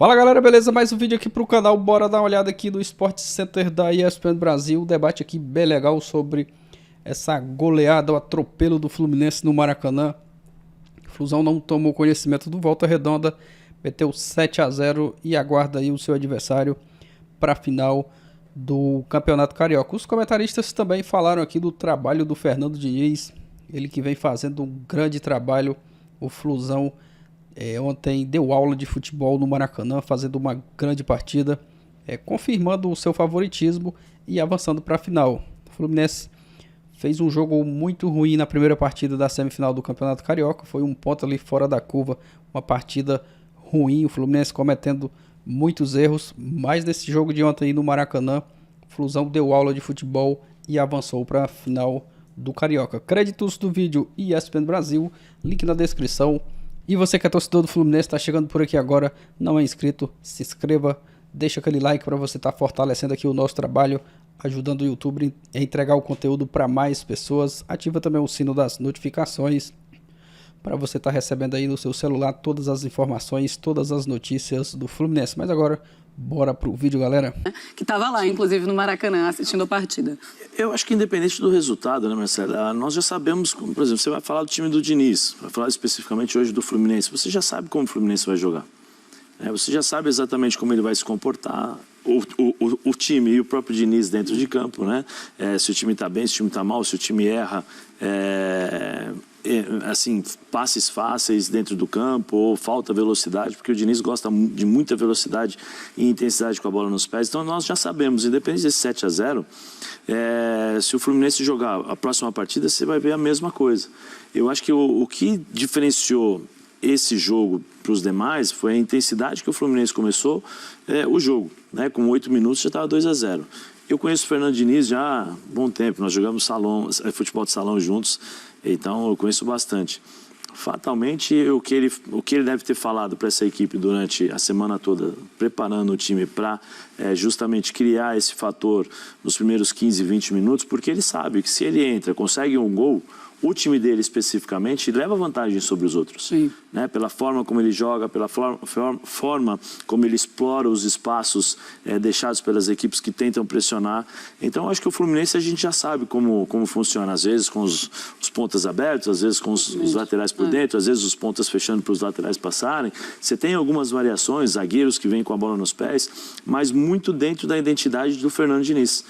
Fala galera, beleza? Mais um vídeo aqui pro canal, bora dar uma olhada aqui no Sport Center da ESPN Brasil. Debate aqui bem legal sobre essa goleada, o atropelo do Fluminense no Maracanã. O Flusão não tomou conhecimento do Volta Redonda, meteu 7-0 e aguarda aí o seu adversário para a final do Campeonato Carioca. Os comentaristas também falaram aqui do trabalho do Fernando Diniz, ele que vem fazendo um grande trabalho. O Flusão ontem deu aula de futebol no Maracanã, fazendo uma grande partida, confirmando o seu favoritismo e avançando para a final. O Fluminense fez um jogo muito ruim na primeira partida da semifinal do Campeonato Carioca, foi um ponto ali fora da curva, uma partida ruim, o Fluminense cometendo muitos erros, mas nesse jogo de ontem no Maracanã, o Flusão deu aula de futebol e avançou para a final do Carioca. Créditos do vídeo ESPN Brasil, link na descrição. E você que é torcedor do Fluminense, está chegando por aqui agora, não é inscrito, se inscreva, deixa aquele like para você estar fortalecendo aqui o nosso trabalho, ajudando o YouTube a entregar o conteúdo para mais pessoas. Ativa também o sino das notificações para você estar recebendo aí no seu celular todas as informações, todas as notícias do Fluminense. Mas agora, bora pro vídeo, galera. Que estava lá, inclusive, no Maracanã, assistindo a partida. Eu acho que independente do resultado, né, Marcelo? Nós já sabemos, por exemplo, você vai falar do time do Diniz, vai falar especificamente hoje do Fluminense, você já sabe como o Fluminense vai jogar. Você já sabe exatamente como ele vai se comportar, o time e o próprio Diniz dentro de campo, né? Se o time está bem, se o time está mal, se o time erra, assim, passes fáceis dentro do campo ou falta velocidade, porque o Diniz gosta de muita velocidade e intensidade com a bola nos pés. Então nós já sabemos, independente desse 7-0, se o Fluminense jogar a próxima partida, você vai ver a mesma coisa. Eu acho que o que diferenciou esse jogo para os demais foi a intensidade que o Fluminense começou o jogo, né? Com 8 minutos já estava 2-0. Eu conheço o Fernando Diniz já há bom tempo, nós jogamos futebol de salão juntos, então eu conheço bastante. Fatalmente, o que ele deve ter falado para essa equipe durante a semana toda, preparando o time para justamente criar esse fator nos primeiros 15, 20 minutos, porque ele sabe que se ele entra, consegue um gol, o time dele especificamente leva vantagem sobre os outros. Sim. Né? Pela forma como ele joga, pela forma como ele explora os espaços deixados pelas equipes que tentam pressionar. Então, acho que o Fluminense a gente já sabe como funciona. Às vezes com os pontas abertos, às vezes com os laterais por dentro, às vezes os pontas fechando para os laterais passarem. Você tem algumas variações, zagueiros que vêm com a bola nos pés, mas muito dentro da identidade do Fernando Diniz.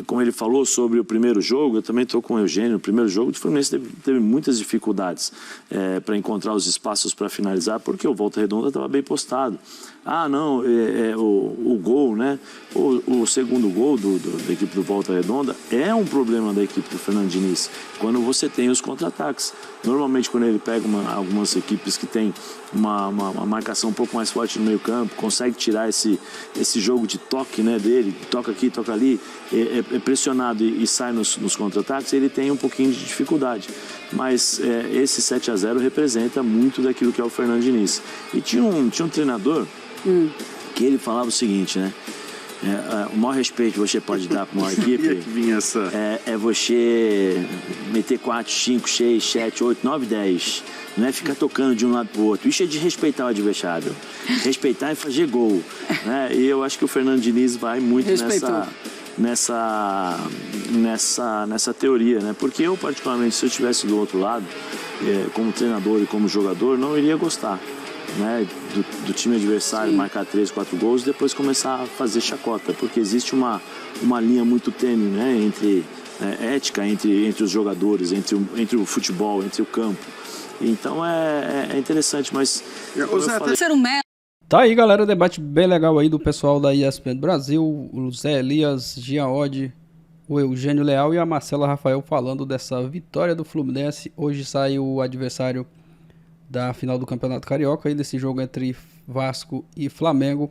Como ele falou sobre o primeiro jogo, eu também estou com o Eugênio. O primeiro jogo do Fluminense teve muitas dificuldades para encontrar os espaços para finalizar, porque o Volta Redonda estava bem postado. Não, o gol, né? O segundo gol da equipe do Volta Redonda é um problema da equipe do Fernando Diniz, quando você tem os contra-ataques. Normalmente, quando ele pega algumas equipes que têm uma marcação um pouco mais forte no meio campo, consegue tirar esse jogo de toque, né, dele, toca aqui, toca ali, é pressionado e sai nos contra-ataques, ele tem um pouquinho de dificuldade. Mas esse 7-0 representa muito daquilo que é o Fernando Diniz. E tinha um treinador que ele falava o seguinte, né? O maior respeito que você pode dar para uma equipe é você meter 4, 5, 6, 7, 8, 9, 10. Não é ficar tocando de um lado para o outro. Isso é de respeitar o adversário. Respeitar e fazer gol. Né? E eu acho que o Fernando Diniz vai muito nessa teoria, né? Porque eu, particularmente, se eu estivesse do outro lado, como treinador e como jogador, não iria gostar, né, do time adversário marcar 3, 4 gols e depois começar a fazer chacota, porque existe uma linha muito tênue, né, entre ética entre os jogadores, entre o futebol, entre o campo. Então é interessante, mas Tá aí, galera, o debate bem legal aí do pessoal da ESPN Brasil, o Zé Elias, Gian Oddi, o Eugênio Leal e a Marcela Rafael falando dessa vitória do Fluminense. Hoje sai o adversário da final do Campeonato Carioca, aí desse jogo entre Vasco e Flamengo.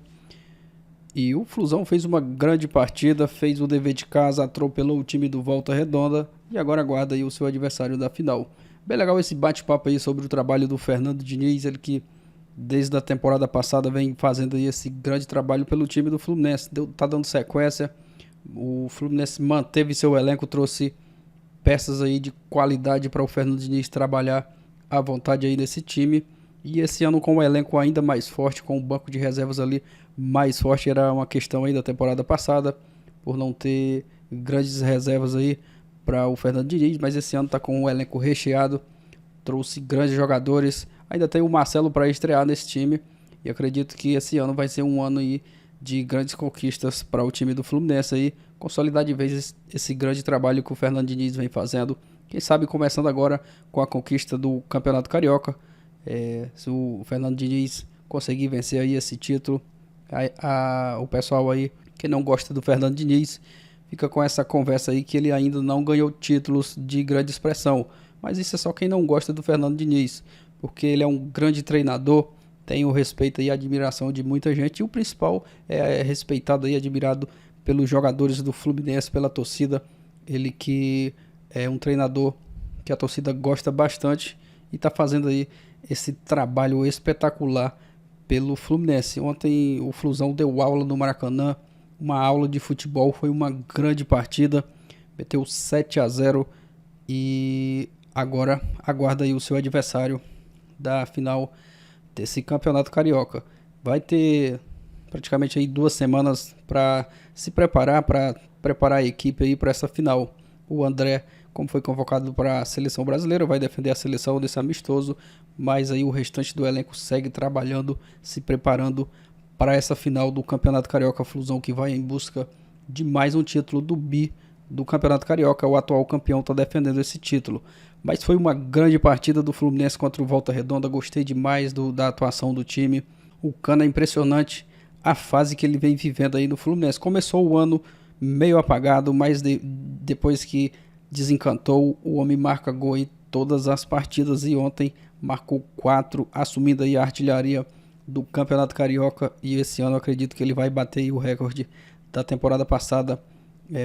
E o Flusão fez uma grande partida, fez o dever de casa, atropelou o time do Volta Redonda e agora aguarda aí o seu adversário da final. Bem legal esse bate-papo aí sobre o trabalho do Fernando Diniz, ele que desde a temporada passada vem fazendo aí esse grande trabalho pelo time do Fluminense, tá dando sequência. O Fluminense manteve seu elenco, trouxe peças aí de qualidade para o Fernando Diniz trabalhar à vontade aí nesse time. E esse ano com o elenco ainda mais forte, com o banco de reservas ali mais forte, era uma questão aí da temporada passada, por não ter grandes reservas aí para o Fernando Diniz, mas esse ano tá com o elenco recheado, trouxe grandes jogadores, ainda tem o Marcelo para estrear nesse time, e acredito que esse ano vai ser um ano aí de grandes conquistas para o time do Fluminense aí, consolidar de vez esse grande trabalho que o Fernando Diniz vem fazendo, quem sabe começando agora com a conquista do Campeonato Carioca. Se o Fernando Diniz conseguir vencer aí esse título, o pessoal aí que não gosta do Fernando Diniz fica com essa conversa aí que ele ainda não ganhou títulos de grande expressão, mas isso é só quem não gosta do Fernando Diniz, porque ele é um grande treinador, tem o respeito e admiração de muita gente, e o principal é respeitado e admirado pelos jogadores do Fluminense, pela torcida. Ele que é um treinador que a torcida gosta bastante e está fazendo aí esse trabalho espetacular pelo Fluminense. Ontem o Flusão deu aula no Maracanã, uma aula de futebol, foi uma grande partida, meteu 7-0 e agora aguarda aí o seu adversário da final desse Campeonato Carioca. Vai ter praticamente aí 2 semanas para se preparar, para preparar a equipe aí para essa final. O André, como foi convocado para a seleção brasileira, vai defender a seleção desse amistoso, mas aí o restante do elenco segue trabalhando, se preparando para essa final do Campeonato Carioca. Flusão que vai em busca de mais um título do Campeonato Carioca. O atual campeão está defendendo esse título. Mas foi uma grande partida do Fluminense contra o Volta Redonda. Gostei demais da atuação do time. O Cano é impressionante a fase que ele vem vivendo aí no Fluminense. Começou o ano meio apagado, mas depois que desencantou, o homem marca gol em todas as partidas e ontem marcou 4, assumindo aí a artilharia do Campeonato Carioca, e esse ano eu acredito que ele vai bater aí o recorde da temporada passada,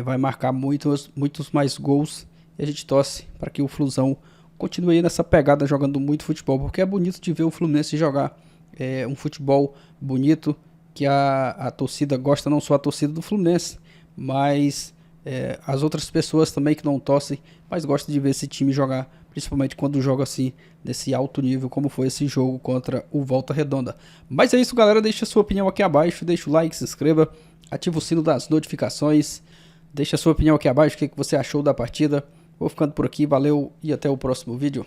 vai marcar muitos mais gols, e a gente torce para que o Flusão continue aí nessa pegada, jogando muito futebol, porque é bonito de ver o Fluminense jogar um futebol bonito, que a torcida gosta, não só a torcida do Fluminense, mas as outras pessoas também que não torcem, mas gostam de ver esse time jogar, principalmente quando joga assim, nesse alto nível, como foi esse jogo contra o Volta Redonda. Mas é isso, galera, deixa a sua opinião aqui abaixo, deixa o like, se inscreva, ativa o sino das notificações, deixa a sua opinião aqui abaixo, o que você achou da partida. Vou ficando por aqui, valeu e até o próximo vídeo.